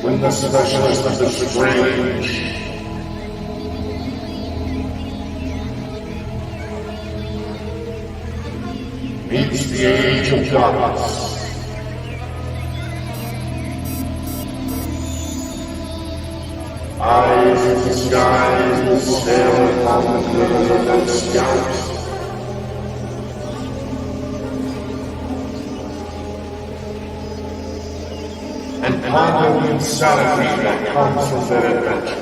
When the specialist of the strange meets the age of darkness, eyes in the skies will stare upon the glitters of those scouts. And ponder the insanity that comes from their adventure.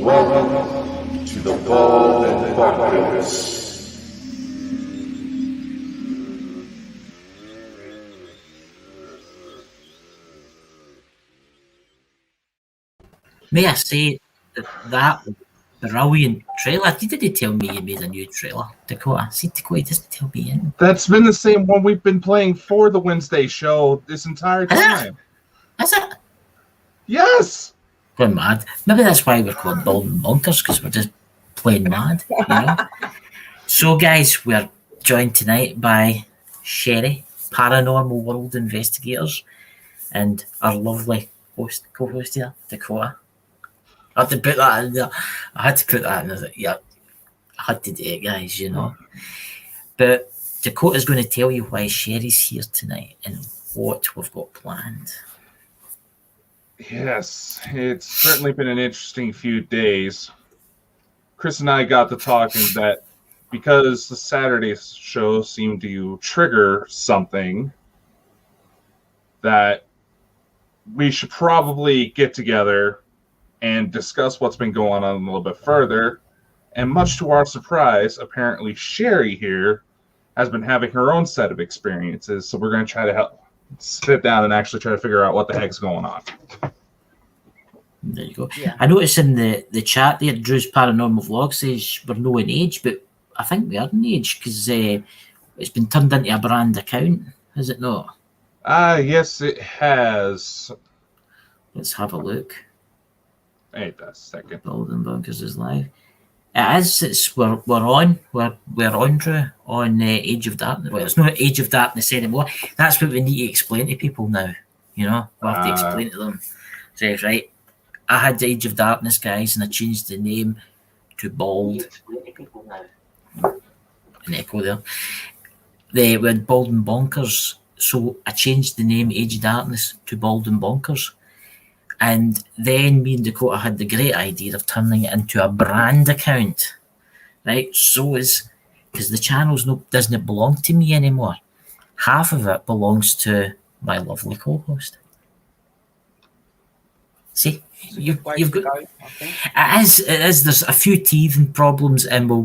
Welcome to the Bald and Bonkers. May I say that brilliant trailer? Did they tell me you made a new trailer, Dakota? See, Dakota doesn't tell me anything. That's been the same one we've been playing for the Wednesday show this entire time. Is it? Yes! Going mad. Maybe that's why we're called Bald and Bonkers, because we're just plain mad, you know? So, guys, we're joined tonight by Sherry, Paranormal World Investigators, and our lovely co-host here, Dakota. I had to put that in there. I had to put that in there. Yeah, I had to do it, guys, you know. But Dakota's going to tell you why Sherry's here tonight and what we've got planned. Yes, it's certainly been an interesting few days. Chris and I got to talking that because the Saturday show seemed to trigger something, that we should probably get together and discuss what's been going on a little bit further. And much to our surprise, apparently Sherry here has been having her own set of experiences. So we're going to try to help sit down and actually try to figure out what the heck's going on. There you go. Yeah. I noticed in the chat there, Drew's Paranormal Vlog says we're no in age, but I think we are in age because it's been turned into a brand account, has it not? Yes, it has. Let's have a look. Wait a second. Bald and Bonkers is live. It is. We're on. We're on, Drew, on Age of Darkness. Well, it's not Age of Darkness anymore. That's what we need to explain to people now. You know, we have to explain to them. Say, right, I had Age of Darkness, guys, and I changed the name to Bald. An echo there. We had Bald and Bonkers, so I changed the name Age of Darkness to Bald and Bonkers. And then me and Dakota had the great idea of turning it into a brand account, right? So because the channel's doesn't belong to me anymore. Half of it belongs to my lovely co-host. See, you've got. It is. There's a few teething problems, and we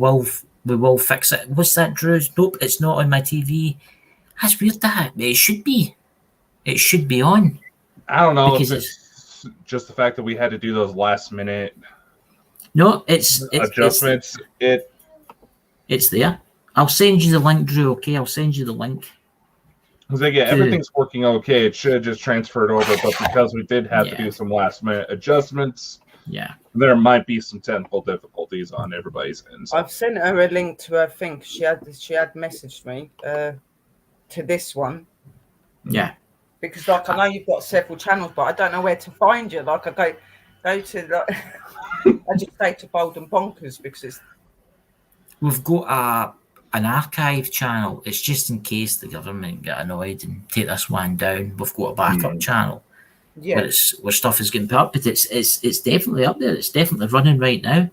will fix it. What's that, Drew? Nope, it's not on my TV. That's weird. That it should be. It should be on. I don't know because it's just the fact that we had to do those last minute. No, it's adjustments. It's there. I'll send you the link, Drew. Okay, I'll send you the link. Because again, everything's working okay. It should have just transferred over, but because we did have to do some last minute adjustments, there might be some technical difficulties on everybody's end. I've sent her a link to her thing. She had messaged me to this one. Yeah. Because I know you've got several channels, but I don't know where to find you. Like I go to I just say to Bald and Bonkers because we've got an archive channel. It's just in case the government get annoyed and take this one down. We've got a backup channel where stuff is getting put up, but it's definitely up there. It's definitely running right now.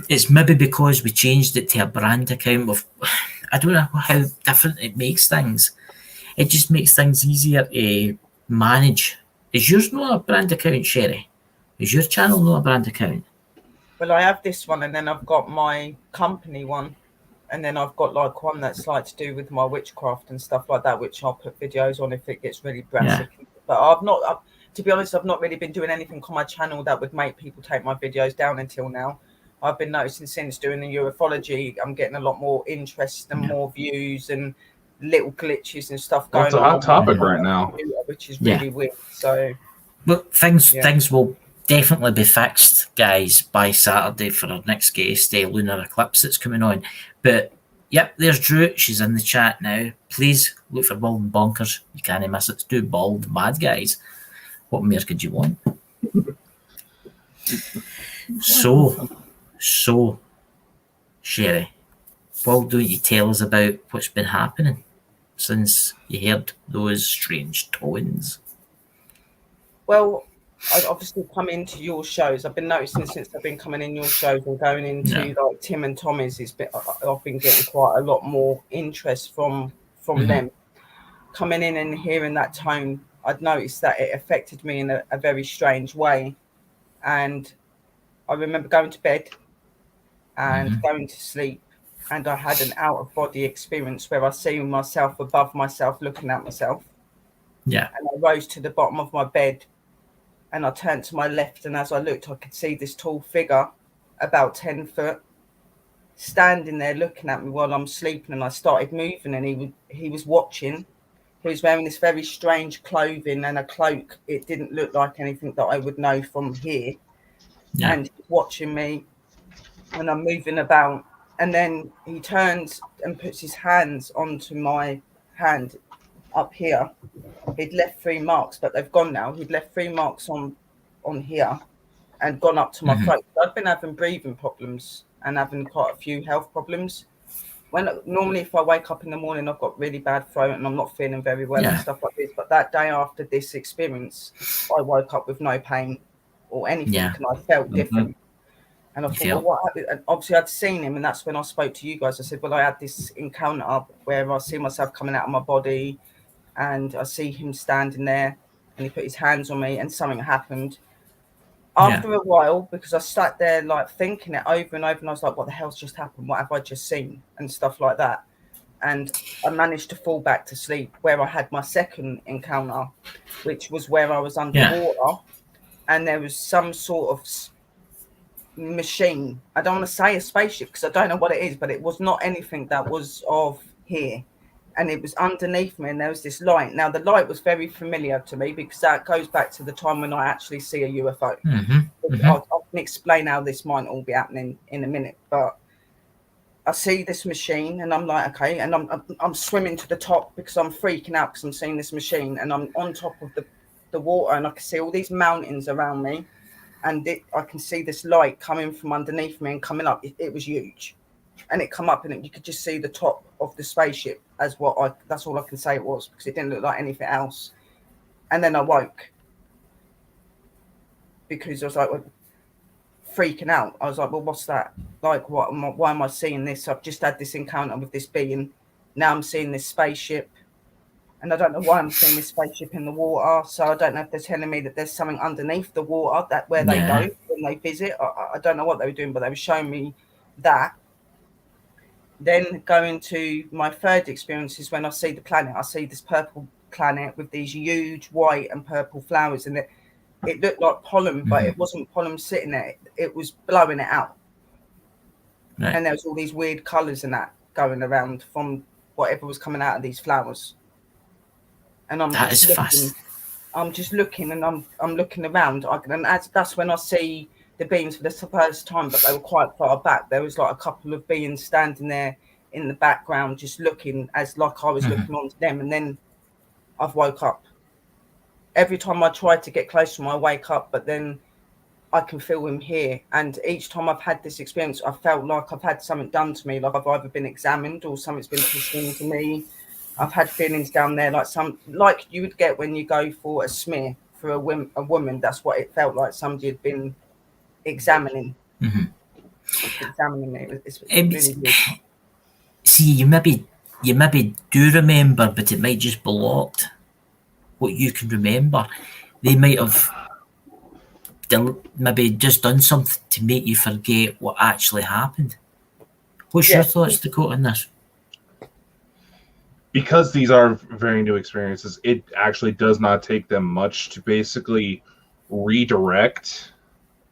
It's maybe because we changed it to a brand account. I don't know how different it makes things. It just makes things easier to manage. Is yours not a brand account, Sherry? Is your channel not a brand account? Well, I have this one, and then I've got my company one, And then I've got like one that's like to do with my witchcraft and stuff like that, which I'll put videos on if it gets really brassic. But to be honest, I've not really been doing anything on my channel that would make people take my videos down until now. I've been noticing since doing the ufology, I'm getting a lot more interest and more views and little glitches and stuff going on. It's a hot topic right now, which is really weird. So, well, things will definitely be fixed, guys, by Saturday for our next guest, lunar eclipse that's coming on. But yep, there's Drew. She's in the chat now. Please look for Bald and Bonkers. You can't miss it. It's two bald mad guys. What more could you want? So, Sherry, why don't you tell us about what's been happening since you heard those strange tones? Well, I obviously come into your shows. I've been noticing since I've been coming in your shows and going into like Tim and Tommy's. I've been getting quite a lot more interest from them. Coming in and hearing that tone, I'd noticed that it affected me in a very strange way. And I remember going to bed and going to sleep, and I had an out-of-body experience where I see myself above myself, looking at myself. Yeah. And I rose to the bottom of my bed, and I turned to my left, and as I looked, I could see this tall figure, about 10 foot, standing there looking at me while I'm sleeping, and I started moving, and he was watching. He was wearing this very strange clothing and a cloak. It didn't look like anything that I would know from here. Yeah. And he's watching me, and I'm moving about. And then he turns and puts his hands onto my hand up here. He'd left 3 marks, but they've gone now. He'd left 3 marks on here and gone up to my throat. I've been having breathing problems and having quite a few health problems. Normally if I wake up in the morning, I've got really bad throat and I'm not feeling very well and stuff like this. But that day after this experience, I woke up with no pain or anything, and I felt different. And I thought, well, what happened? And obviously I'd seen him, and that's when I spoke to you guys. I said, well, I had this encounter where I see myself coming out of my body, and I see him standing there, and he put his hands on me, and something happened. After a while, because I sat there like thinking it over and over, and I was like, what the hell's just happened? What have I just seen? And stuff like that. And I managed to fall back to sleep, where I had my second encounter, which was where I was underwater, and there was some sort of machine. I don't want to say a spaceship because I don't know what it is, but it was not anything that was of here. And it was underneath me, and there was this light. Now, the light was very familiar to me because that goes back to the time when I actually see a UFO. I can explain how this might all be happening in a minute, but I see this machine, and I'm like, okay, and I'm swimming to the top because I'm freaking out because I'm seeing this machine, and I'm on top of the water, and I can see all these mountains around me, and I can see this light coming from underneath me and coming up. It was huge. And it come up, and you could just see the top of the spaceship as that's all I can say it was, because it didn't look like anything else. And then I woke because I was like freaking out. I was like, well, what's that? Like, why am I seeing this? I've just had this encounter with this being. Now I'm seeing this spaceship, and I don't know why I'm seeing this spaceship in the water. So I don't know if they're telling me that there's something underneath the water where they go when they visit. I don't know what they were doing, but they were showing me that. Then going to my third experience is when I see the planet. I see this purple planet with these huge white and purple flowers, and it looked like pollen, but it wasn't pollen sitting there. It was blowing it out. Right. And there was all these weird colours and that going around from whatever was coming out of these flowers. And I'm just looking, and I'm looking around. And that's when I see the beings for the first time, but they were quite far back. There was like a couple of beings standing there in the background, just looking as like I was looking onto them. And then I've woke up. Every time I try to get close to him, I wake up, but then I can feel him here. And each time I've had this experience, I felt like I've had something done to me, like I've either been examined or something's been pushed into me. I've had feelings down there, like you would get when you go for a smear for a woman. That's what it felt like. Somebody had been examining me. It's really weird. See, you maybe do remember, but it might just be blocked. What you can remember, they might have maybe just done something to make you forget what actually happened, What's Yeah. your thoughts, Dakota, on this? Because these are very new experiences, it actually does not take them much to basically redirect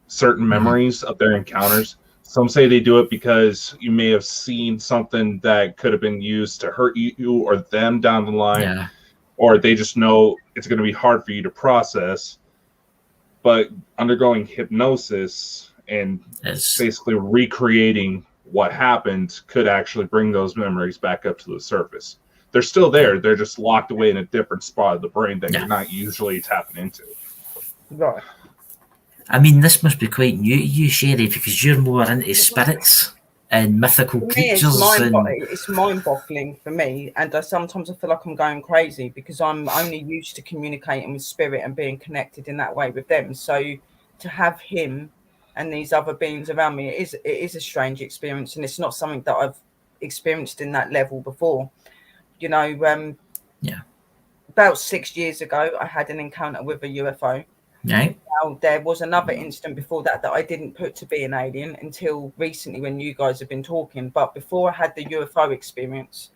certain memories of their encounters. Some say they do it because you may have seen something that could have been used to hurt you or them down the line, Yeah. or they just know it's going to be hard for you to process. But undergoing hypnosis and It's basically recreating what happened could actually bring those memories back up to the surface. They're still there. They're just locked away in a different spot of the brain that Yeah. you're not usually tapping into. Right. I mean, this must be quite new to you, Sherry, because you're more into spirits and mythical For me, creatures. it's mind-boggling for me, and sometimes I feel like I'm going crazy because I'm only used to communicating with spirit and being connected in that way with them. So to have him and these other beings around me, it is a strange experience, and it's not something that I've experienced in that level before. You know, Yeah. about 6 years ago, I had an encounter with a UFO. Right? Now, there was another incident before that I didn't put to be an alien until recently when you guys have been talking. But before I had the UFO experience,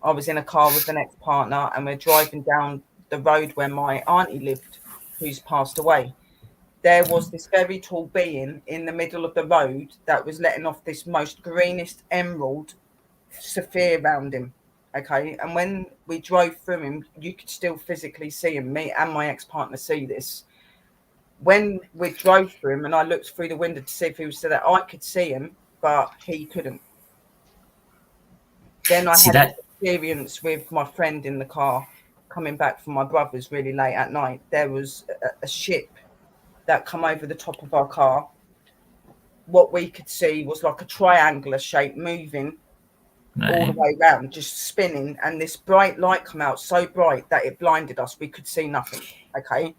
I was in a car with an ex-partner and we're driving down the road where my auntie lived, who's passed away. There was this very tall being in the middle of the road that was letting off this most greenest emerald sapphire around him. Okay. And when we drove through him, you could still physically see him. Me and my ex-partner see this. When we drove through him and I looked through the window to see if he was still there, I could see him, but he couldn't. Then I See had that? this experience with my friend in the car coming back from my brother's really late at night. There was a ship that come over the top of our car. What we could see was like a triangular shape moving all the Right. way around, just spinning, and this bright light come out so bright that it blinded us. We could see nothing. Okay.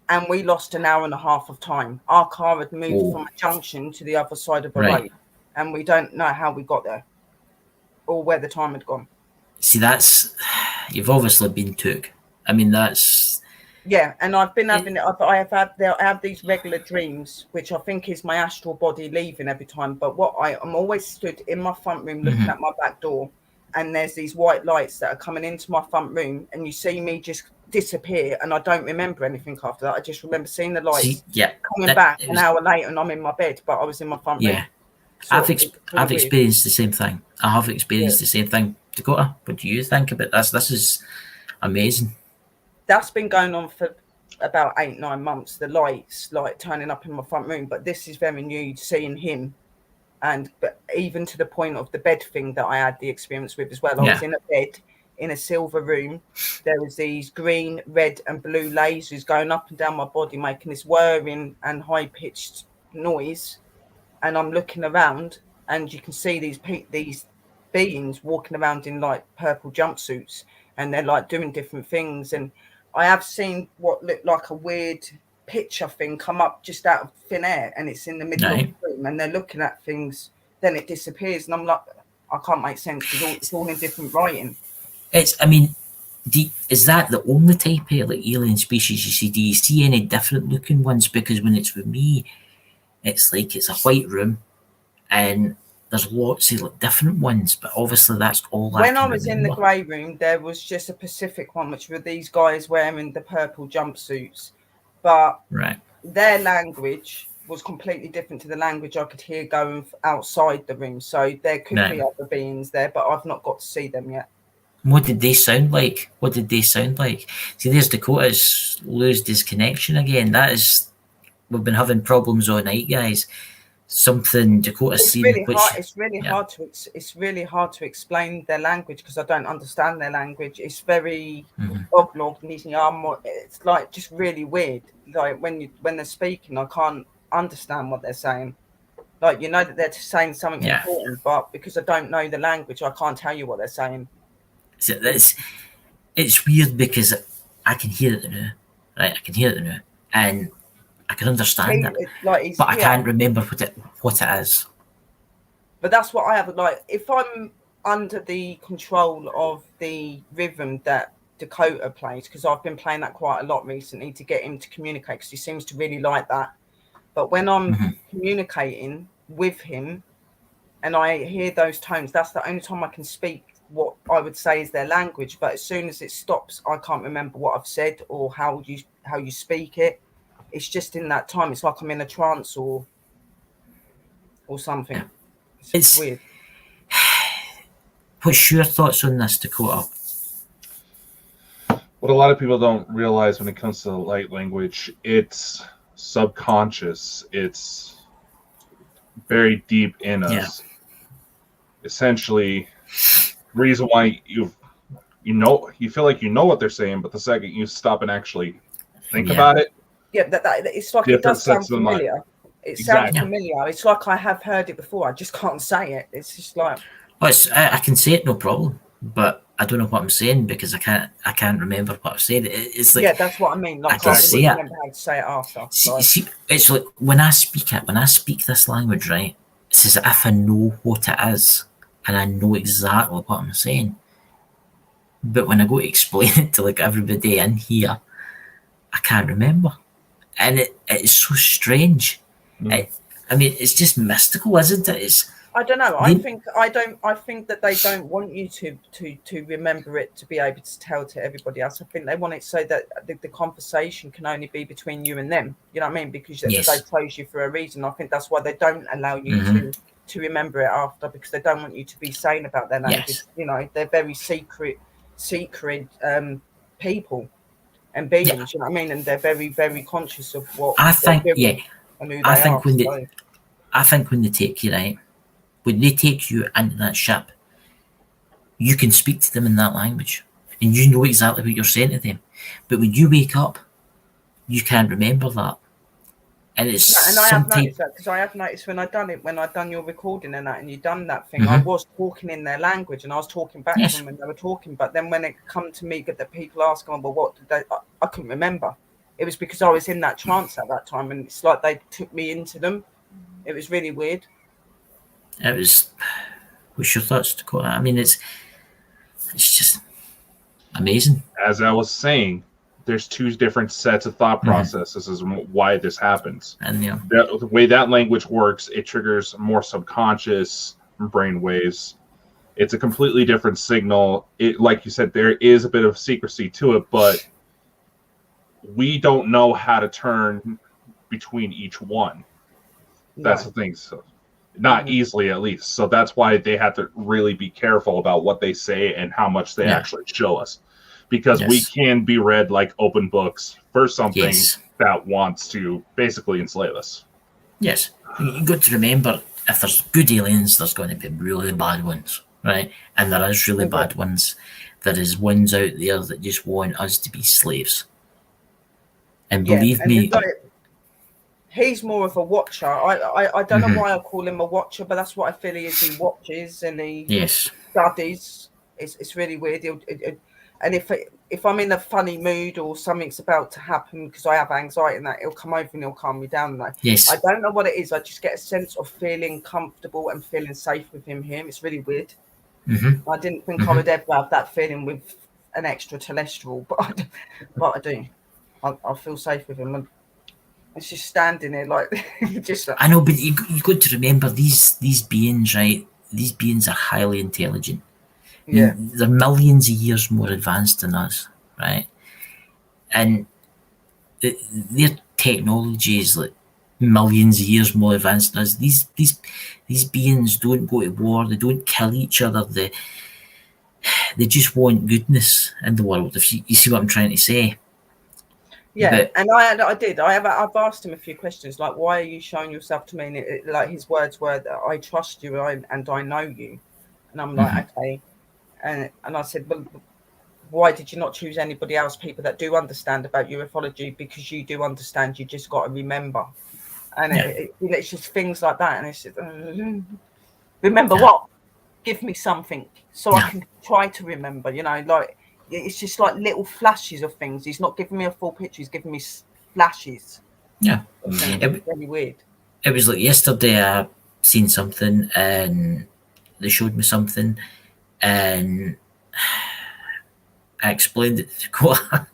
And we lost an hour and a half of time. Our car had moved Oh. from a junction to the other side of a Right. road, and we don't know how we got there or where the time had gone. See, that's you've obviously been took. I mean, that's Yeah, and I've been having it. I have these regular dreams, which I think is my astral body leaving every time. But I'm always stood in my front room looking at my back door, and there's these white lights that are coming into my front room, and you see me just disappear, and I don't remember anything after that. I just remember seeing the lights coming back an hour later, and I'm in my bed, but I was in my front room. Yeah. So I've it's really I've weird. experienced the same thing. I have experienced the same thing. Dakota, what do you think about this? This is amazing. That's been going on for about 8-9 months. The lights like turning up in my front room, but this is very new, seeing him, but even to the point of the bed thing that I had the experience with as well. I was in a bed in a silver room. There was these green, red, and blue lasers going up and down my body, making this whirring and high pitched noise. And I'm looking around, and you can see these beings walking around in like purple jumpsuits, and they're like doing different things. And I have seen what looked like a weird picture thing come up just out of thin air, and it's in the middle of the room, and they're looking at things. Then it disappears, and I'm like, I can't make sense because it's all in different writing. I mean, is that the only type of like alien species you see? Do you see any different looking ones? Because when it's with me, it's like it's a white room, and there's lots of like different ones. But obviously, that's all. When I was in the grey room, there was just a Pacific one, which were these guys wearing the purple jumpsuits, but their language was completely different to the language I could hear going outside the room. So there could be other beings there, but I've not got to see them yet. What did they sound like? See, there's Dakota's lost his connection again. We've been having problems all night, guys. Something Dakota's seen. It's really hard to explain their language because I don't understand their language. It's very oblong. It's like just really weird. Like when they're speaking, I can't understand what they're saying. Like, you know that they're saying something important, but because I don't know the language, I can't tell you what they're saying. So it's weird because I can hear it now, right? I can hear it now, and I can understand it, but I can't remember what it is. But that's what I have. Like, if I'm under the control of the rhythm that Dakota plays, because I've been playing that quite a lot recently to get him to communicate, because he seems to really like that. But when I'm communicating with him, and I hear those tones, that's the only time I can speak what I would say is their language. But as soon as it stops, I can't remember what I've said or how you speak it. It's just in that time. It's like I'm in a trance or something. Yeah. It's weird. What's your thoughts on this, Dakota? What a lot of people don't realize when it comes to light language, it's subconscious. It's very deep in us. Essentially, the reason why you feel like you know what they're saying, but the second you stop and actually think about it, that it's like it does sound familiar. It sounds familiar. It's like I have heard it before. I just can't say it. It's just like. Well, I can say it no problem, but I don't know what I'm saying because I can't remember what I've said. It's like that's what I mean. Like, I can say it. Remember how to say it after. See, it's like when I speak this language, right? It's as if I know what it is and I know exactly what I'm saying. But when I go to explain it to like everybody in here, I can't remember, and it's so strange. I mean, it's just mystical, isn't it? I don't know. I think that they don't want you to remember it to be able to tell to everybody else. I think they want it so that the conversation can only be between you and them. You know what I mean? Because they chose you for a reason. I think that's why they don't allow you to remember it after, because they don't want you to be saying about their language. Yes. You know, they're very secret people and beings. You know what I mean? And they're very, very conscious of what I think. And who I they think are, I think when they take you, right, when they take you into that ship, you can speak to them in that language and you know exactly what you're saying to them. But when you wake up, you can't remember that. And it's I have noticed that, because I have noticed when I've done your recording and that, and you done that thing, I was talking in their language and I was talking back to them when they were talking. But then when it come to me, that people ask them, well, what did they? I couldn't remember. It was because I was in that trance at that time, and it's like they took me into them. It was really weird. It was. What's your thoughts, Dakota? I mean, it's just amazing. As I was saying, there's two different sets of thought processes as why this happens. And the way that language works, it triggers more subconscious brain waves. It's a completely different signal. It, like you said, there is a bit of secrecy to it, but we don't know how to turn between each one. That's the thing. So not easily, at least. So that's why they have to really be careful about what they say and how much they actually show us. Because we can be read like open books for something that wants to basically enslave us. Yes. You've got to remember, if there's good aliens, there's going to be really bad ones, right? And there is really bad ones. There is ones out there that just want us to be slaves. And believe me... He's more of a watcher. I don't know why I call him a watcher, but that's what I feel he is. He watches and he studies. It's really weird. And if I'm in a funny mood or something's about to happen because I have anxiety and that, he'll come over and he'll calm me down. Like, I don't know what it is. I just get a sense of feeling comfortable and feeling safe with him here. It's really weird. I didn't think I would ever have that feeling with an extraterrestrial, but I do. I feel safe with him. It's just standing there like just. Like, I know, but you got to remember these beings, right? These beings are highly intelligent. Yeah, they're millions of years more advanced than us, right? And their technology is like millions of years more advanced than us. These beings don't go to war. They don't kill each other. They just want goodness in the world. If you see what I'm trying to say. Yeah, but, and I did. I've asked him a few questions, like, why are you showing yourself to me? And like his words were that I trust you and I know you. And I'm like, okay. And I said, well, why did you not choose anybody else, people that do understand about ufology? Because you do understand, you just got to remember. And it's just things like that. And it's just, remember what? Give me something so I can try to remember, you know, like, it's just like little flashes of things. He's not giving me a full picture. He's giving me flashes. Yeah. It's really weird. It was like yesterday I seen something and they showed me something and I explained it to Dakota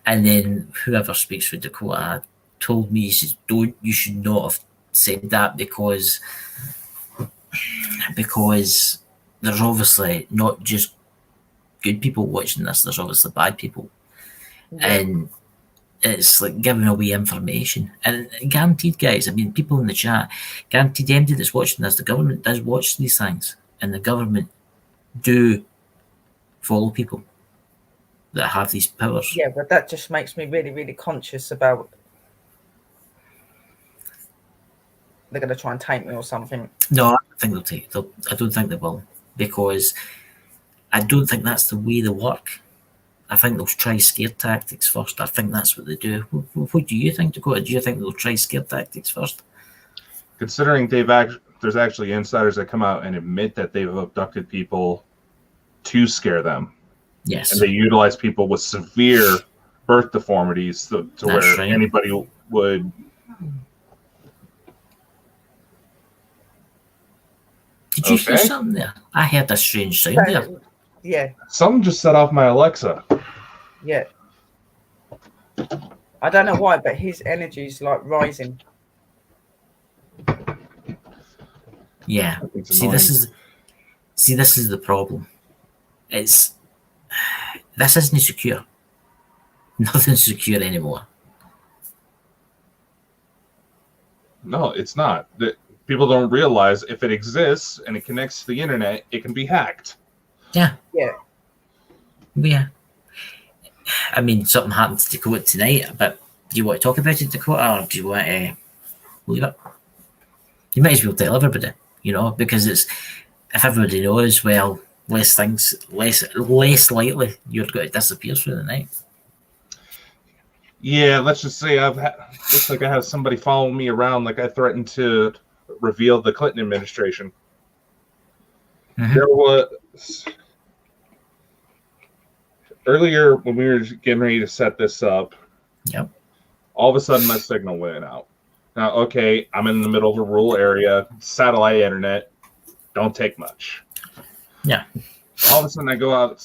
and then whoever speaks with Dakota told me, he says, you should not have said that because because there's obviously not just good people watching this, there's obviously bad people. And it's like giving away information. And guaranteed, guys, I mean, people in the chat, guaranteed anybody that's watching this, the government does watch these things. And the government do follow people that have these powers. Yeah, but that just makes me really, really conscious about they're going to try and take me or something. No, I don't think they'll take. I don't think they will, because I don't think that's the way they work. I think they'll try scare tactics first. I think that's what they do. What do you think, Dakota? Do you think they'll try scare tactics first? Considering there's actually insiders that come out and admit that they've abducted people to scare them. Yes. And they utilize people with severe birth deformities to where right. anybody would. Did you hear something there? I heard a strange sound there. Yeah. Something just set off my Alexa. Yeah. I don't know why, but his energy is like rising. Yeah. This is the problem. This isn't secure. Nothing's secure anymore. No, it's not. People don't realize if it exists and it connects to the internet, it can be hacked. Yeah. Yeah. Yeah. I mean, something happened to Dakota tonight, but do you want to talk about it, Dakota, or do you want to leave it? You might as well tell everybody, because if everybody knows, well, less likely you're going to disappear through the night. Yeah, let's just say looks like I have somebody following me around like I threatened to reveal the Clinton administration. Mm-hmm. There was earlier when we were getting ready to set this up. Yep. All of a sudden my signal went out. Now, okay, I'm in the middle of a rural area, satellite internet, don't take much. Yeah. All of a sudden I go out,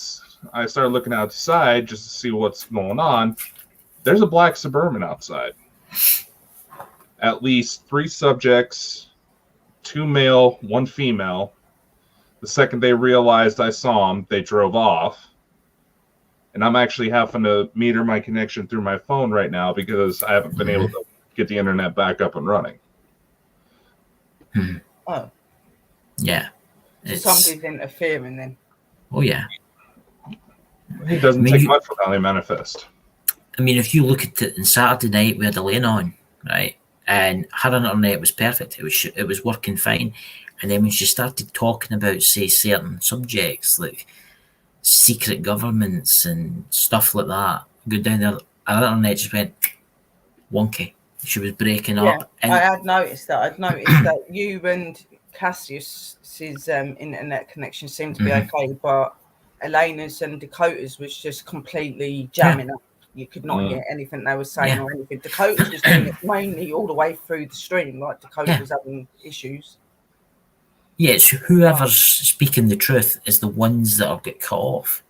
I start looking outside just to see what's going on. There's a black Suburban outside. At least 3 subjects, 2 male, 1 female. The second they realized I saw them, they drove off. And I'm actually having to meter my connection through my phone right now because I haven't been able to get the internet back up and running. Oh. Yeah. Somebody's interfering then. Oh, yeah. It doesn't take much for how they manifest. I mean, if you look at it, on Saturday night, we had Elaine on, right? And her internet was perfect. It was working fine. And then when she started talking about, say, certain subjects, like secret governments and stuff like that, go down there, her internet just went wonky. She was breaking up. And I had noticed that. I'd noticed that you and Cassius's internet connection seemed to be okay, but Elena's and Dakota's was just completely jamming up. You could not hear anything they were saying or anything. Dakota was doing it mainly all the way through the stream. Like Dakota was having issues. Yeah, it's whoever's speaking the truth is the ones that will get cut off.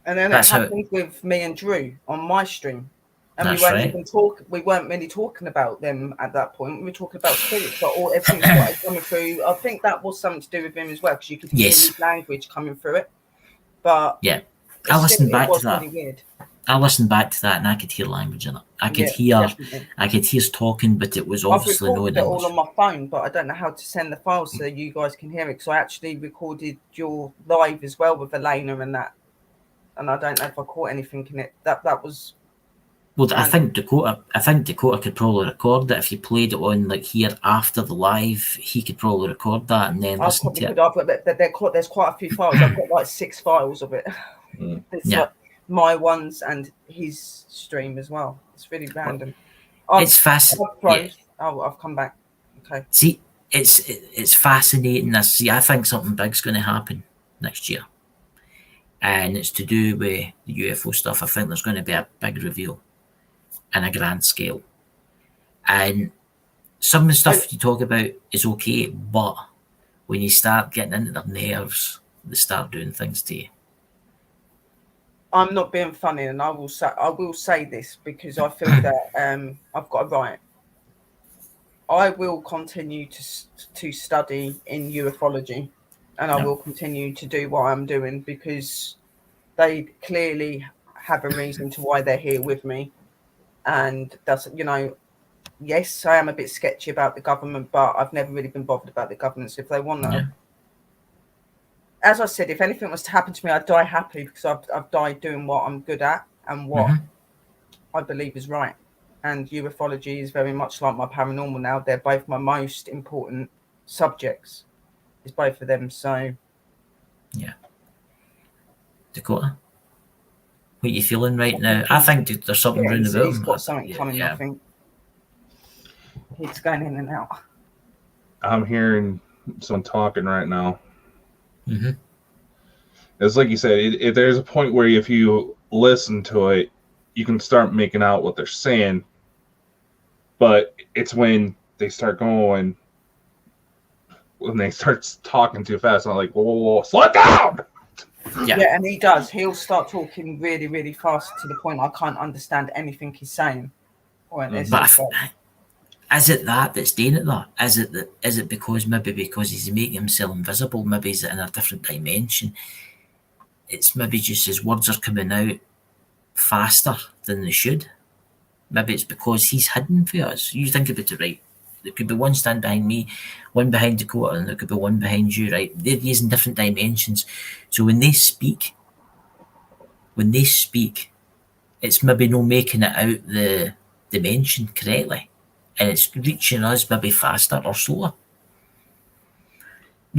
And then it happened with me and Drew on my stream. And we weren't even we weren't really talking about them at that point. We were talking about spirits, but everything started coming through. I think that was something to do with him as well, because you could hear his language coming through it. But yeah, I listened back to that. Really weird. I listened back to that and I could hear language in it. I could hear talking, but it was obviously no English. I've recorded it all on my phone, but I don't know how to send the file so you guys can hear it. Because I actually recorded your live as well with Elena and that, and I don't know if I caught anything in it. That was. Well, I think Dakota could probably record it if you played it on like here after the live. He could probably record that and then listen to it. There's quite a few files. I've got like 6 files of it. It's like my ones and his stream as well. It's really random. It's fascinating. I've come back. Okay. See, it's fascinating. I think something big's going to happen next year, and it's to do with the UFO stuff. I think there's going to be a big reveal in a grand scale, and some of the stuff you talk about is okay, but when you start getting into their nerves, they start doing things to you. I'm not being funny, and I will say this because I feel that I've got a right. I will continue to study in ufology, and I will continue to do what I'm doing because they clearly have a reason to why they're here with me. And that's, yes, I am a bit sketchy about the government, but I've never really been bothered about the government. So if they want to, as I said, if anything was to happen to me, I'd die happy because I've died doing what I'm good at and what I believe is right. And ufology is very much like my paranormal now. They're both my most important subjects. It's both of them. So, yeah. Dakota, what are you feeling right now? I think there's something round about he's him. got something coming. I think he's going in and out. I'm hearing someone talking right now. Mm-hmm. It's like you said, there's a point where if you listen to it, you can start making out what they're saying. But it's when they start going, when they start talking too fast, I'm like, whoa, slow down! Yeah, and he does. He'll start talking really, really fast to the point I can't understand anything he's saying. But is it that's doing it though? Is it because he's making himself invisible? Maybe he's in a different dimension. It's maybe just his words are coming out faster than they should. Maybe it's because he's hidden for us. You think about it, right? There could be one stand behind me, one behind Dakota, and there could be one behind you, right? They're using different dimensions. So when they speak, it's maybe not making it out the dimension correctly. And it's reaching us maybe faster or slower.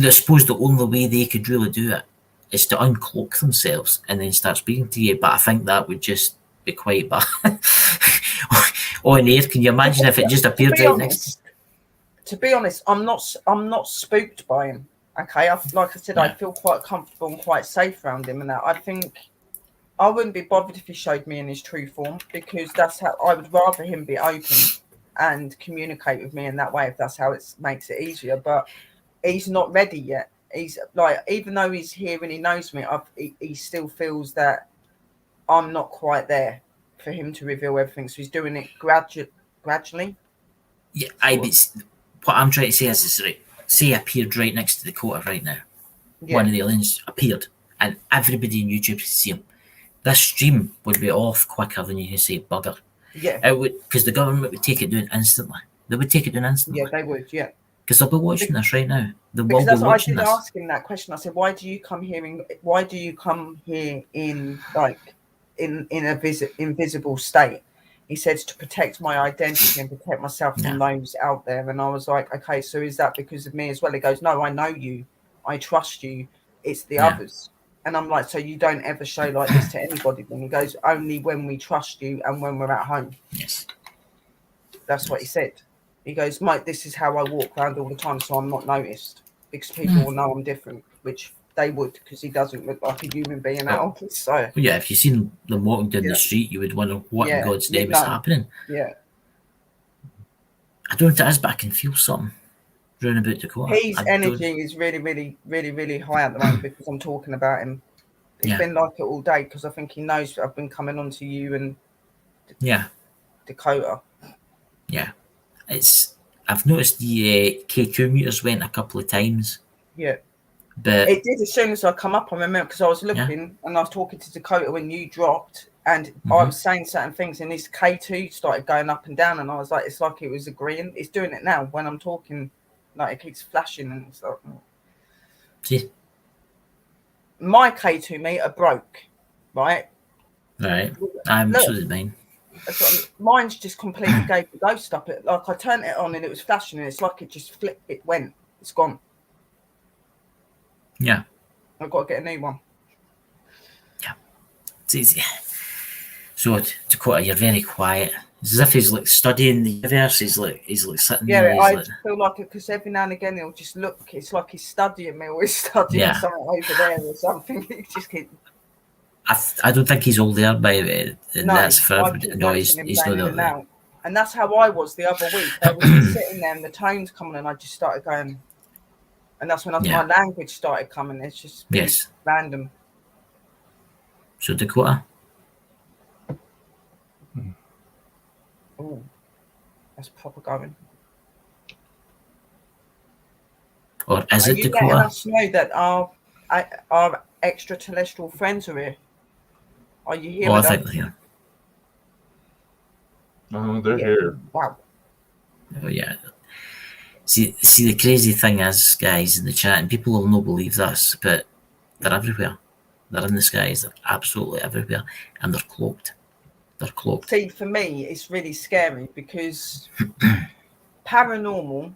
I suppose the only way they could really do it is to uncloak themselves and then start speaking to you. But I think that would just be quite bad. On air, can you imagine if it just appeared right next? To be honest, I'm not spooked by him. Okay, like I said, I feel quite comfortable and quite safe around him, and that I think I wouldn't be bothered if he showed me in his true form because that's how I would rather him be open and communicate with me in that way if that's how it makes it easier. But he's not ready yet. He's like, even though he's here and he knows me, he still feels that I'm not quite there for him to reveal everything. So he's doing it gradually. Yeah, what I'm trying to say is right. Say I appeared right next to Dakota right now. Yeah. One of the aliens appeared, and everybody on YouTube could see him. This stream would be off quicker than you can say bugger. Yeah. It would, because the government would take it down instantly. They would take it down instantly. Yeah, they would. Yeah. Because they'll be watching this right now. They will be watching this. I did ask him that question. I said, "Why do you come here? Why do you come here in like in a invisible state?" He said, "To protect my identity and protect myself from those out there." And I was like, "Okay, so is that because of me as well?" He goes, "No, I know you. I trust you. It's the others." And I'm like, "So you don't ever show like this to anybody?" Then he goes, "Only when we trust you and when we're at home." Yes. That's what he said. He goes, "Mike, this is how I walk around all the time, so I'm not noticed because people will know I'm different," which they would because he doesn't look like a human being at all. So, well, yeah, if you seen them walking down the street, you would wonder what in God's name is happening. Yeah. I don't know what it is, but I can feel something round about Dakota. His energy is really, really, really, really high at the moment because I'm talking about him. It's been like it all day because I think he knows that I've been coming on to you and Dakota. Yeah. I've noticed the K2 meters went a couple of times. Yeah. But it did as soon as I come up. I remember because I was looking and I was talking to Dakota when you dropped and I was saying certain things and this K2 started going up and down and I was like, it's like it was agreeing. It's doing it now when I'm talking, like it keeps flashing and it's like. See? My K2 meter broke, right? Right. I'm sure it's mine. Mine's just completely gave the ghost up. Like I turned it on and it was flashing and it's like it just flipped. It went. It's gone. Yeah. I've got to get a new one. Yeah. It's easy. So Dakota, you're very quiet. It's as if he's like studying the universe. He's like sitting there. Yeah, I feel like it because every now and again he'll just look. It's like he's studying me or he's studying something over there or something. He just keeps. I don't think he's all there by that's for no, he's not there. And that's how I was the other week. I was just sitting there and the tones coming and I just started going. And that's when my language started coming. It's just random. So Dakota. Oh, that's proper going. Or is Are it you letting Dakota? us know that our extraterrestrial friends are here? Are you here Oh, I with think us? they're here. Oh, they're Yeah. here. Wow. Oh, yeah. See, the crazy thing is, guys, in the chat, and people will not believe this, but they're everywhere. They're in the skies. They're absolutely everywhere, and they're cloaked. They're cloaked. See, for me, it's really scary because paranormal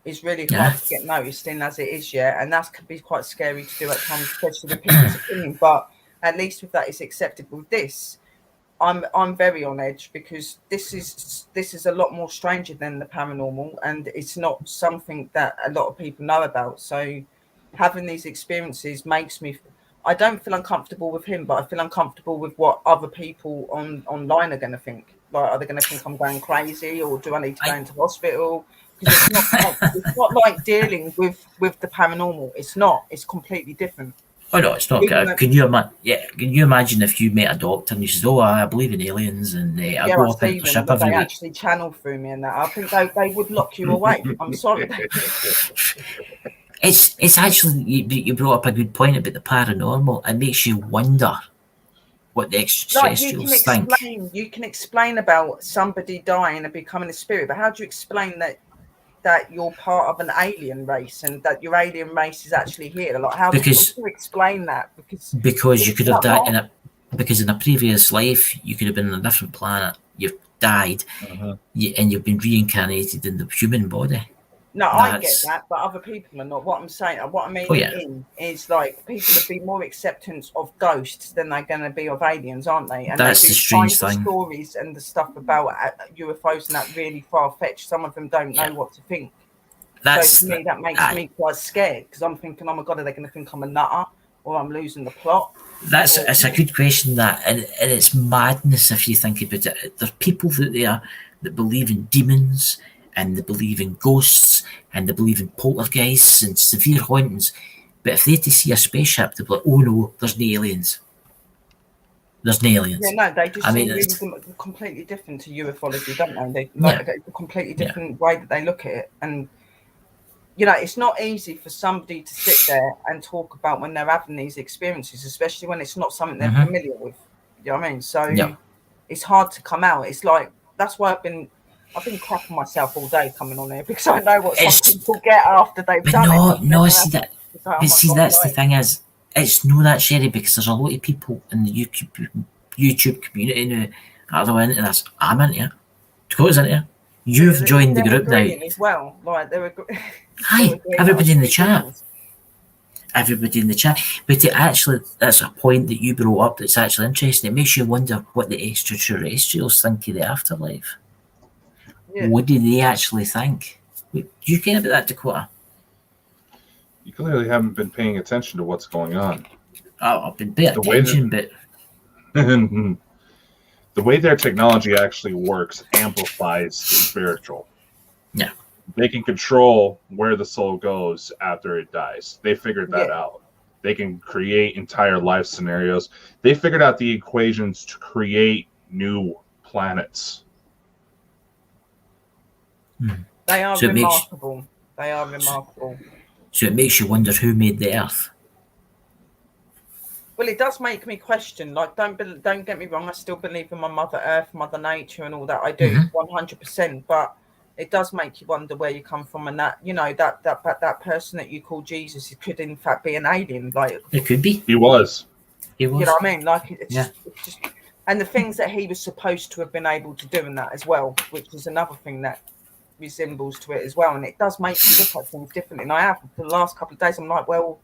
is really hard Yeah. to get noticed in as it is, yeah, and that can be quite scary to do at times, especially with people's opinion. But at least with that, it's acceptable. With this, I'm very on edge because this is a lot more stranger than the paranormal, and it's not something that a lot of people know about. So having these experiences makes me. I don't feel uncomfortable with him, but I feel uncomfortable with what other people online are going to think. Like, are they going to think I'm going crazy, or do I need to go into hospital? Because it's not like dealing with the paranormal. It's not. It's completely different. Oh no, it's not. Even though, Can you imagine? Yeah, can you imagine if you met a doctor and you said, "Oh, I believe in aliens and I yeah, I go up see into the them, ship but they every week." actually channel through me and that. I think they would lock you away. I'm sorry. It's actually you brought up a good point about the paranormal. It makes you wonder what the Like extraterrestrials think. you can explain about somebody dying and becoming a spirit, but how do you explain that you're part of an alien race and that your alien race is actually here? Like, how do Because you explain that? Because you it's could have not died hard. because in a previous life you could have been on a different planet. You've died, Mhm. and you've been reincarnated in the human body. No, I get That's that, but other people are not. What I'm saying, what I mean oh yeah, is like people would be more acceptance of ghosts than they're going to be of aliens, aren't they? And they that's do the find strange the thing. stories and the stuff about UFOs and that really far fetched. Some of them don't know Yeah, what to think. So that's for me, that makes aye. me quite scared because I'm thinking, oh my god, are they going to think I'm a nutter or I'm losing the plot? That's Or it's a good question that, and it's madness if you think about it. There are people out there that believe in demons and they believe in ghosts and they believe in poltergeists and severe hauntings. But if they to see a spaceship, they'll be like, "Oh no, there's no aliens. There's no yeah, aliens." no, they just I mean, seem really it's, completely different to ufology, don't they? They yeah, like a completely yeah. different way that they look at it. And you know, it's not easy for somebody to sit there and talk about when they're having these experiences, especially when it's not something they're Mm-hmm. familiar with. You know what I mean? So Yeah. it's hard to come out. It's like that's why I've been crapping myself all day coming on here because I know what some It's people get after they've but done it. no, I've no. never See had that, it's like, oh but my see god, that's the like thing is, it's no that Sherry because there's a lot of people in the YouTube community now that are into this. I'm into it. Dakota's into it. You've joined the they're group now. agreeing as well. Like they're Hi, agreeing that I everybody in should the be chat. doing this. Everybody in the chat. But it actually, that's a point that you brought up that's actually interesting. It makes you wonder what the extraterrestrials think of the afterlife. Yeah. What do they actually think? Do you care about that, Dakota? You clearly haven't been paying attention to what's going on. Oh, I've been paying The way attention, but The way their technology actually works amplifies the spiritual. yeah. They can control where the soul goes after it dies. They figured that Yeah. out. They can create entire life scenarios. They figured out the equations to create new planets. They are So it makes remarkable. They are remarkable. so it makes you wonder who made the Earth. Well, it does make me question. Like, don't get me wrong. I still believe in my Mother Earth, Mother Nature, and all that. I do 100%. But it does make you wonder where you come from, and that that person that you call Jesus, it could in fact be an alien. Like, It could be. He was. He was. you know what I mean? Like, it's Yeah. just, and the things that he was supposed to have been able to do in that as well, which is another thing that resembles to it as well. And it does make you look at things differently. And I have for the last couple of days. I'm like, well,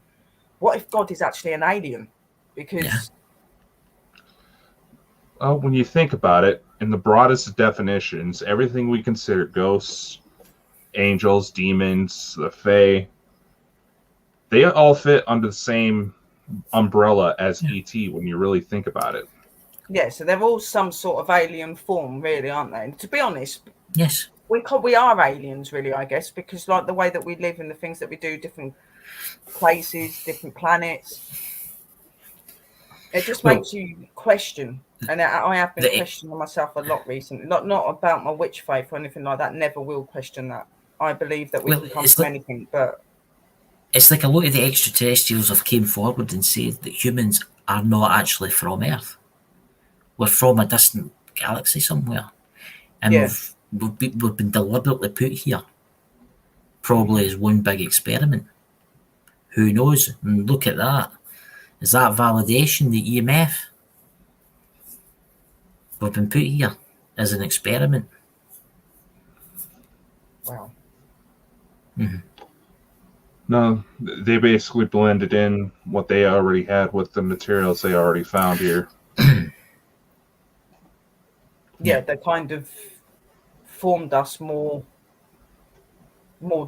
what if God is actually an alien? Because Well, when you think about it, in the broadest definitions, everything we consider ghosts, angels, demons, the Fae, they all fit under the same umbrella as ET when you really think about it. yeah, so they're all some sort of alien form, really, aren't they? And to be honest, Yes. we are aliens, really, I guess, because like the way that we live and the things that we do, different places, different planets, it just Well, makes you question. And I have been questioning myself a lot recently. Not about my witch faith or anything like that. Never will question that. I believe that we Well, can come it's from like- anything, but it's like a lot of the extraterrestrials have came forward and said that humans are not actually from Earth. We're from a distant galaxy somewhere, and Yeah. we've been deliberately put here, probably as one big experiment. Who knows? And look at that. Is that validation, the EMF? We've been put here as an experiment. Wow. No, they basically blended in what they already had with the materials they already found here. Yeah, they kind of formed us more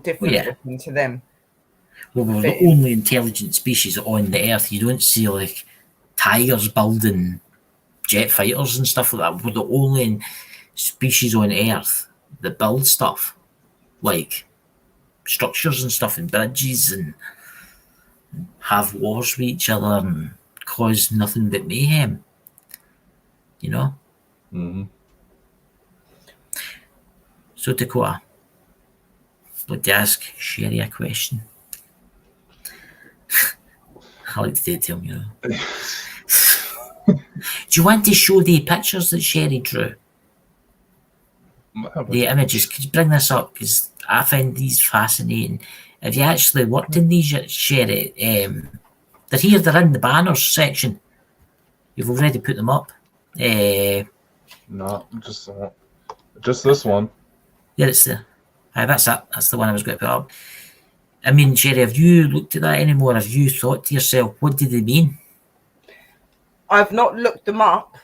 different Yeah. looking to them. Well, we're the Fitting. only intelligent species on the Earth. You don't see like tigers building jet fighters and stuff like that. We're the only species on Earth that build stuff like structures and stuff and bridges and have wars with each other and cause nothing but mayhem. You know? Mm-hmm. So, Dakota, would you ask Sherry a question? I like to date him, you know. Do you want to show the pictures that Sherry drew? The images? Could you bring this up? Because I find these fascinating. Have you actually worked in these yet, Sherry? They're here, they're in the banners section. You've already put them up. No, just this one. Yeah, it's the. That's it. That's the one I was going to put up. I mean, Sherry, have you looked at that anymore? Have you thought to yourself, what do they mean? I've not looked them up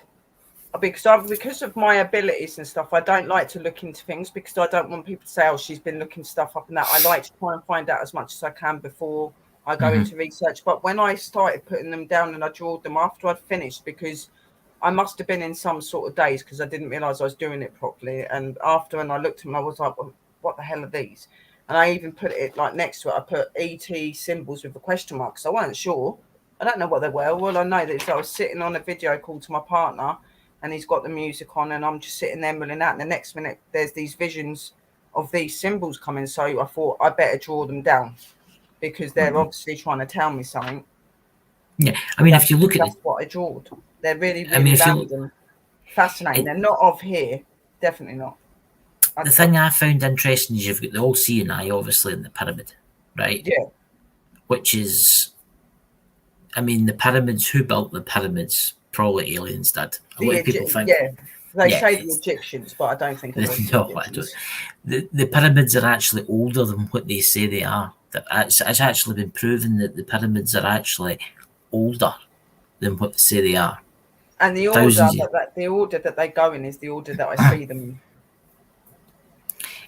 because of my abilities and stuff. I don't like to look into things because I don't want people to say, "Oh, she's been looking stuff up," and that. I like to try and find out as much as I can before I go into research. But when I started putting them down and I drew them after I'd finished, because I must have been in some sort of daze because I didn't realise I was doing it properly. And after, and I looked at them, I was like, well, "What the hell are these?" And I even put it like next to it. I put ET symbols with a question mark because I wasn't sure. I don't know what they were. All I know that I was sitting on a video call to my partner, and he's got the music on, and I'm just sitting there mulling out. And the next minute, there's these visions of these symbols coming. So I thought I better draw them down because they're obviously trying to tell me something. Yeah, I mean, if you look at that's what I drew. They're really, really I mean, if you random, fascinating. They're not of here, definitely not. The thing I found interesting is you've got the all-seeing eye, obviously, in the pyramid, right? Yeah. Which is, I mean, the pyramids. Who built the pyramids? Probably aliens did. A lot of people think. Yeah, they say the Egyptians, but I don't think it was no, I don't. The pyramids are actually older than what they say they are. It's actually been proven that the pyramids are actually older than what they say they are. And the order that they go in is the order that I see them in.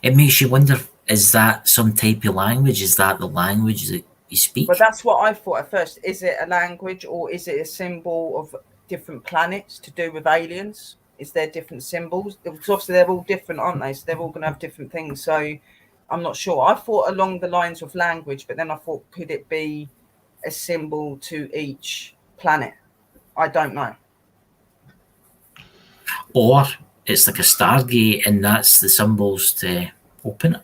It makes you wonder, is that some type of language? Is that the language that you speak? But that's what I thought at first. Is it a language or is it a symbol of different planets to do with aliens? Is there different symbols? Because obviously they're all different, aren't they? So they're all going to have different things. So I'm not sure. I thought along the lines of language, but then I thought, could it be a symbol to each planet? I don't know. Or it's like a Stargate, and that's the symbols to open it.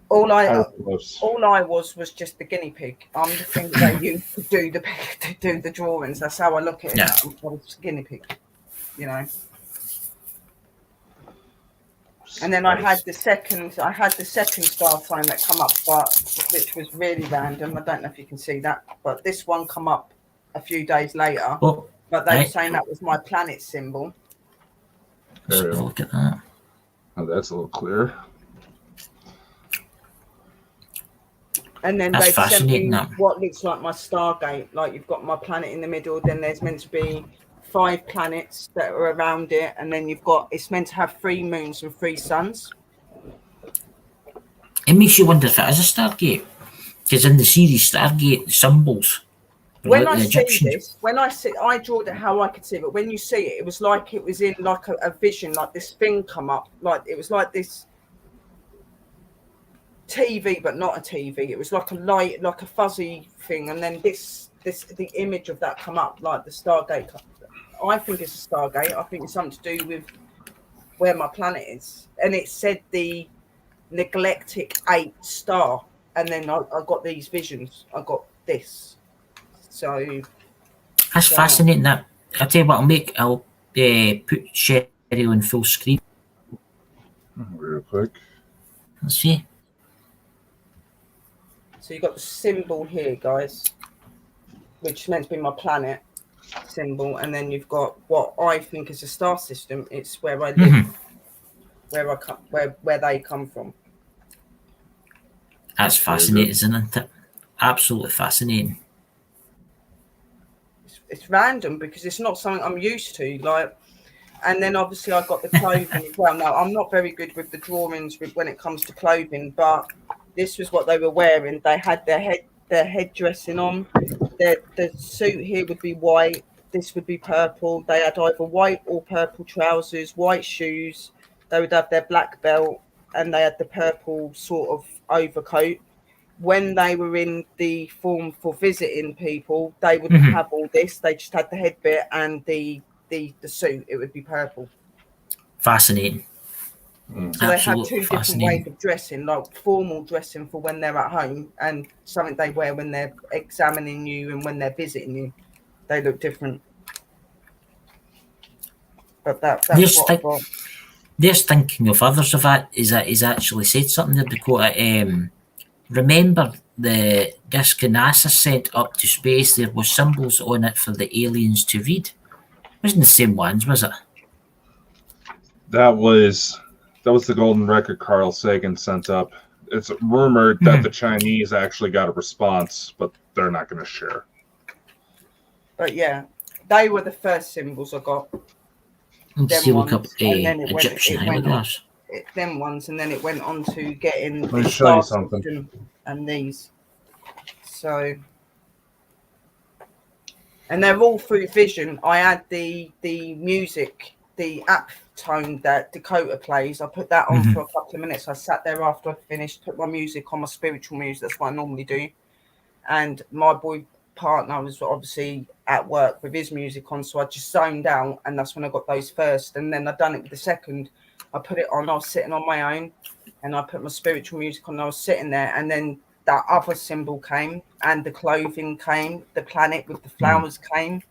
All I was just the guinea pig. I'm the thing that you do the drawings. That's how I look at it. Yeah. I was a guinea pig, you know. And then I had the second star sign that come up, which was really random. I don't know if you can see that, but this one come up a few days later. Oh, but they were saying that was my planet symbol. Let's look at that. Oh, that's a little clearer. And then That's they sent me fascinating. what looks like my Stargate. Like you've got my planet in the middle, then there's meant to be 5 planets that are around it, and then it's meant to have 3 moons and 3 suns. It makes you wonder if it is a Stargate, because in the series Stargate, the symbols. When I see this, I drew it how I could see it, but when you see it, it was like it was in like a vision, like this thing come up, like it was like this TV, but not a TV. It was like a light, like a fuzzy thing, and then the image of that come up, like the Stargate. I think it's a Stargate. I think it's something to do with where my planet is, and it said the Neglectic 8 star, and then I got these visions. I got this. So That's fascinating. That I'll tell you what. I'll put Sherry on full screen. Real quick. Let's see. So you've got the symbol here, guys, which is meant to be my planet symbol, and then you've got what I think is a star system. It's where I live, where I come, where they come from. That's fascinating, isn't it? Absolutely fascinating. It's random because it's not something I'm used to. Like, and then obviously I got the clothing as well. Now I'm not very good with the drawings when it comes to clothing, but this was what they were wearing. They had their head dressing on. The suit here would be white. This would be purple. They had either white or purple trousers, white shoes. They would have their black belt, and they had the purple sort of overcoat. When they were in the form for visiting people, they wouldn't have all this. They just had the head bit and the suit. It would be purple. Fascinating. So they have two different ways of dressing, like formal dressing for when they're at home, and something they wear when they're examining you and when they're visiting you. They look different. But that's what I got. There's thinking of others of that. Is that he's actually said something there, Dakota. Remember the disc NASA sent up to space? There was symbols on it for the aliens to read. Wasn't the same ones, was it? That was the golden record Carl Sagan sent up. It's rumored that the Chinese actually got a response, but they're not going to share. But yeah, they were the first symbols I got. Let's see, look up Egyptian hieroglyphs. Them ones, and then it went on to getting Let me show you something. And these. So, and they're all through vision. I had the music, the app tone that Dakota plays. I put that on for a couple of minutes. I sat there after I finished, put my music on, my spiritual music. That's what I normally do. And my boy partner was obviously at work with his music on, so I just zoned out, and that's when I got those first. And then I done it with the second. I put it on. I was sitting on my own, and I put my spiritual music on. And I was sitting there, and then that other symbol came, and the clothing came, the planet with the flowers came.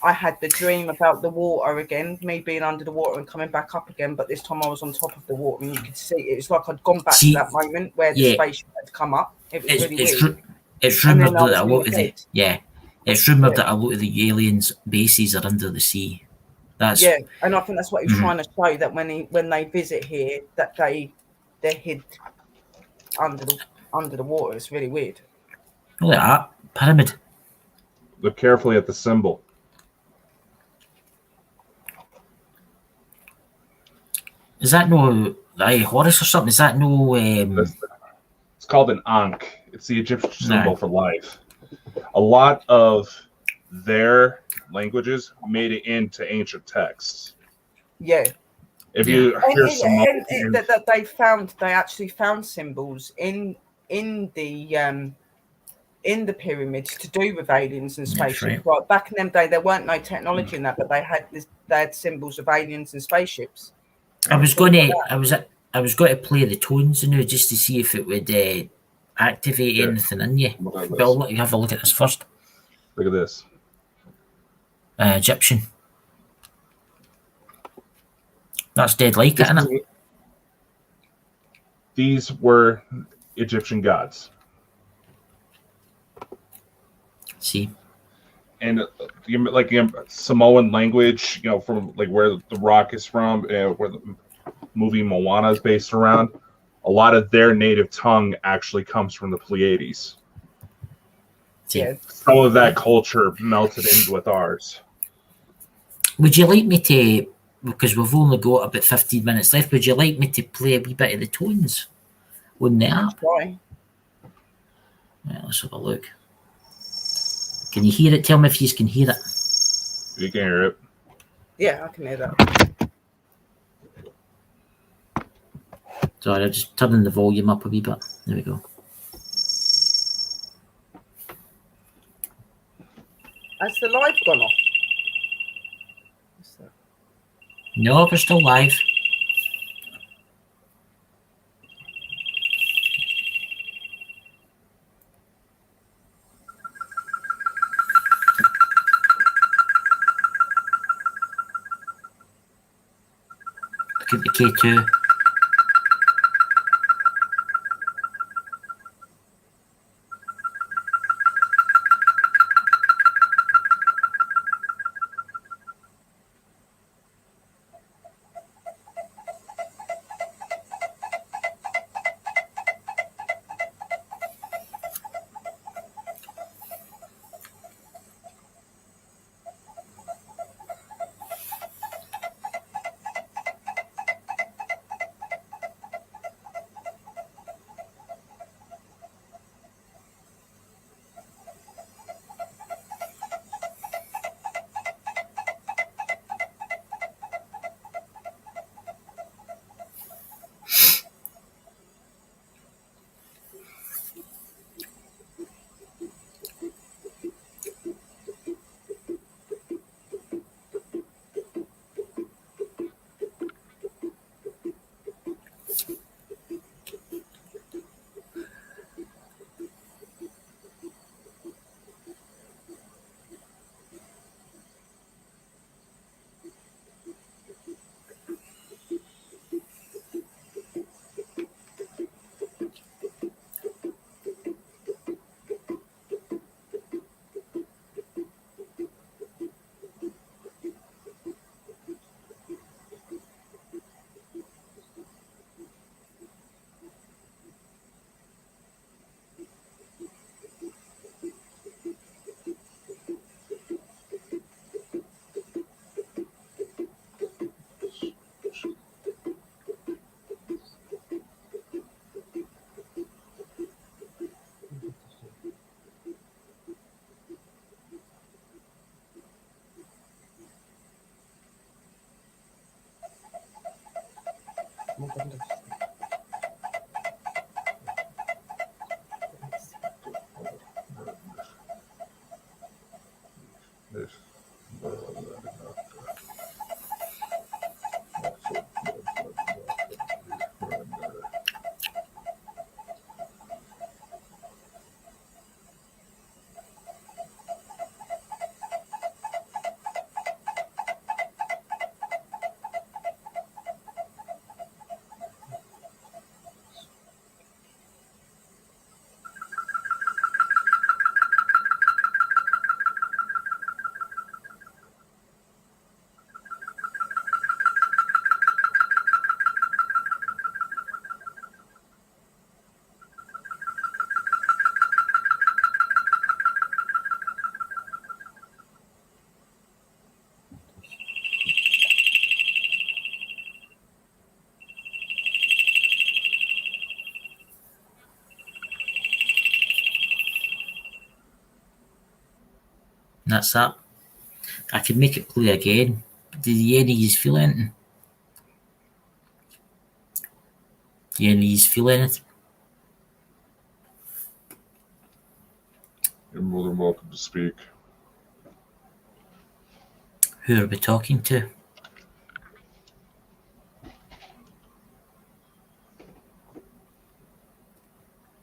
I had the dream about the water again, me being under the water and coming back up again, but this time I was on top of the water, and you could see it. It's like I'd gone back to that moment where the spaceship had come up. It was really weird. It's rumoured that a lot of it's rumoured that a lot of the aliens' bases are under the sea. And I think that's what he's trying to show, that when they visit here, that they're hid under the water. It's really weird. Look at that pyramid. Look carefully at the symbol. Is that no Horus or something? Is that no? It's called an Ankh. It's the Egyptian symbol for life. A lot of their languages made it into ancient texts. Yeah. If you hear they actually found symbols in the pyramids to do with aliens and spaceships. Right. Right. Back in them day, there weren't no technology in that, but they had symbols of aliens and spaceships. I was going to play the tones now just to see if it would activate anything in you. But I'll let you have a look at this first. Look at this. Egyptian. That's dead like it, isn't it? These were Egyptian gods. See. And like Samoan language, from like where the rock is from, where the movie Moana is based around, a lot of their native tongue actually comes from the Pleiades. Yeah. Some of that culture melted in with ours. Would you like me to, because we've only got about 15 minutes left, would you like me to play a wee bit of the tones on the app? Why? Yeah, let's have a look. Can you hear it? Tell me if you can hear it. You can hear it. Yeah, I can hear that. Sorry, I'm just turning the volume up a wee bit. There we go. Has the live gone off? What's that? No, we're still live. Give it the K2. And that's that. I could make it play again. Did any of you feel anything? Do any of you feel anything? You're more than welcome to speak. Who are we talking to?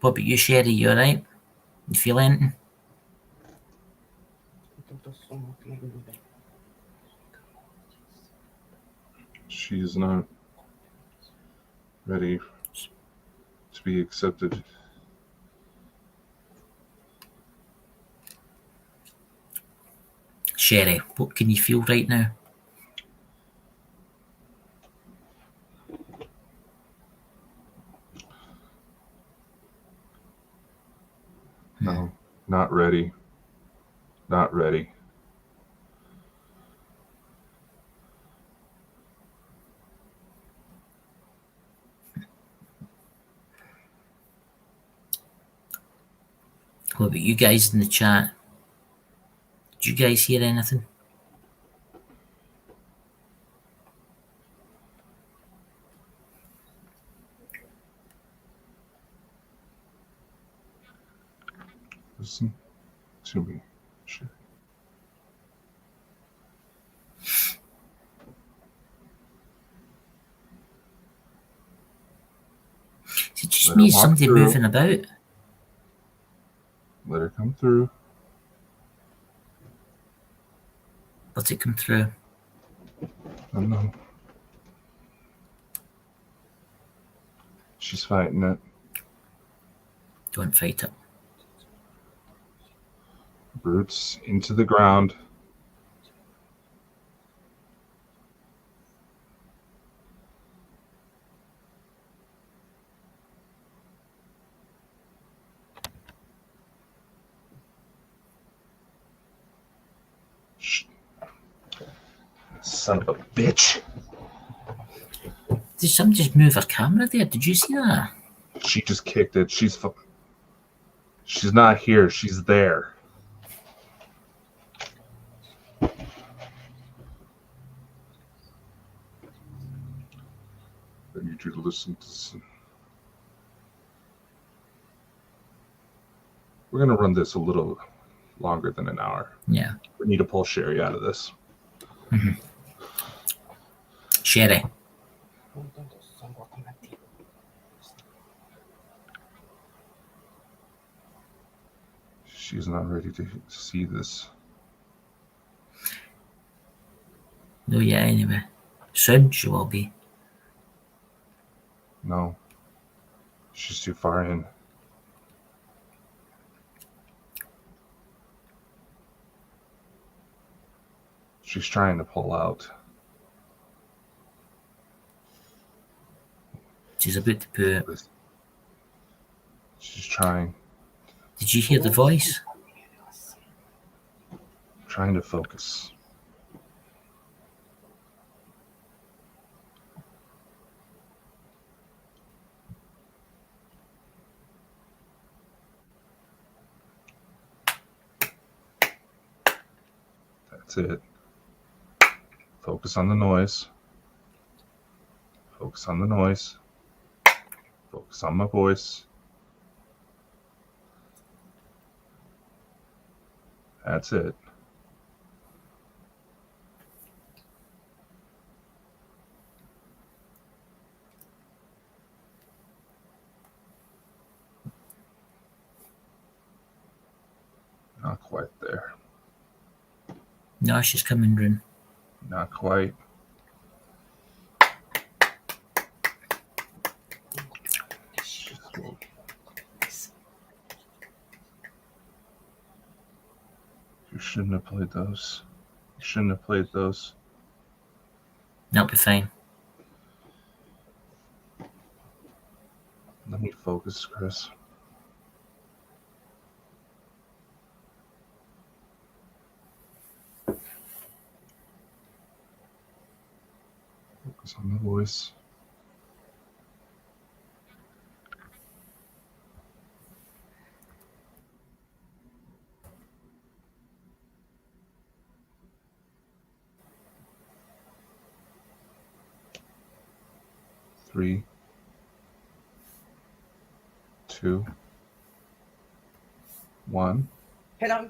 What about you, Sherry? You alright? You feel anything? She's not ready to be accepted. Sherry, what can you feel right now? No, not ready. Not ready. What about you guys in the chat? Did you guys hear anything? Listen to me. Sure. Is it just Let me? her Is walk somebody through. moving about? Let her come through. Let it come through. I know. She's fighting it. Don't fight it. Roots into the ground. Son of a bitch. Did somebody just move her camera there? Did you see that? She just kicked it. She's not here. She's there. I need you to listen to some. We're going to run this a little longer than an hour. Yeah. We need to pull Sherry out of this. Mm-hmm. Sherry. She's not ready to see this. No, yeah, anyway. Soon she will be. No. She's too far in. She's trying to pull out. She's about to put. She's trying. Did you hear the voice? Trying to focus. That's it. Focus on the noise. Focus on the noise. Focus on my voice. That's it. Not quite there. No, she's coming round. Not quite. You shouldn't have played those. You shouldn't have played those. That'll be fine. Let me focus, Chris. Focus on the voice. Three, 2, 1. Hello.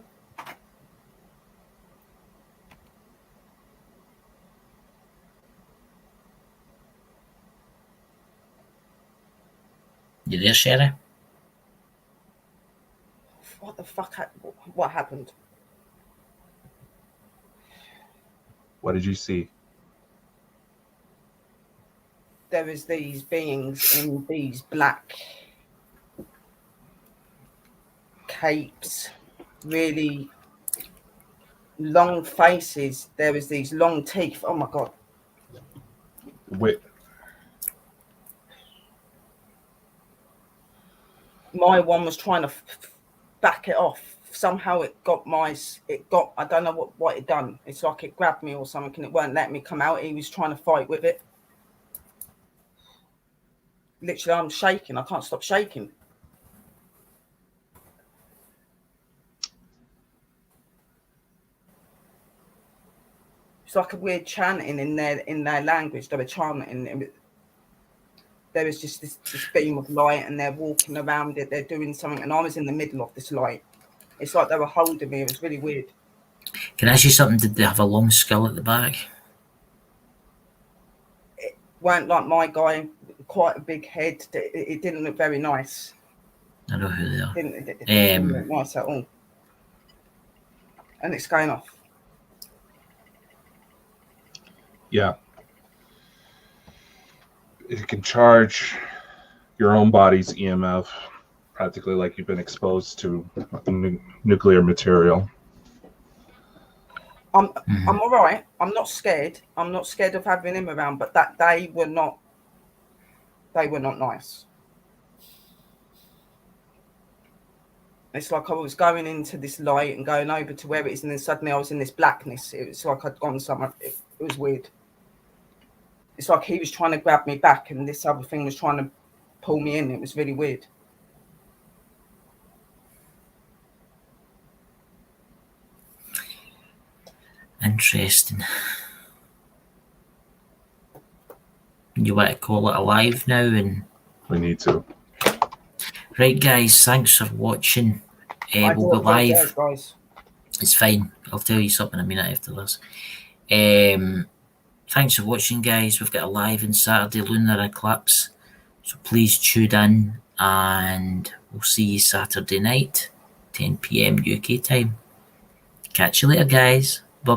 You there, Sherry? What the fuck? What happened? What did you see? There was these beings in these black capes, really long faces. There was these long teeth. Oh my God. Wait. My one was trying to back it off. Somehow it got I don't know what it done. It's like it grabbed me or something and it won't let me come out. He was trying to fight with it. Literally, I'm shaking. I can't stop shaking. It's like a weird chanting in their language. They were chanting. There was just this beam of light, and they're walking around it. They're doing something, and I was in the middle of this light. It's like they were holding me. It was really weird. Can I ask you something? Did they have a long skull at the back? It weren't like my guy, quite a big head. It didn't look very nice. I know who they are. It didn't look nice at all. And it's going off. Yeah. It can charge your own body's EMF, practically like you've been exposed to nuclear material. I'm all right. I'm not scared. I'm not scared of having him around, but that they were not nice. It's like I was going into this light and going over to where it is, and then suddenly I was in this blackness. It was like I'd gone somewhere. It was weird. It's like he was trying to grab me back, and this other thing was trying to pull me in. It was really weird. Interesting. You want to call it alive now? And We need to. right, guys, thanks for watching. I We'll be do apologise, live. guys. It's fine. I'll tell you something in a minute after this. Thanks for watching, guys. We've got a live on Saturday lunar eclipse, so please tune in, and we'll see you Saturday night, 10 p.m. UK time. Catch you later, guys.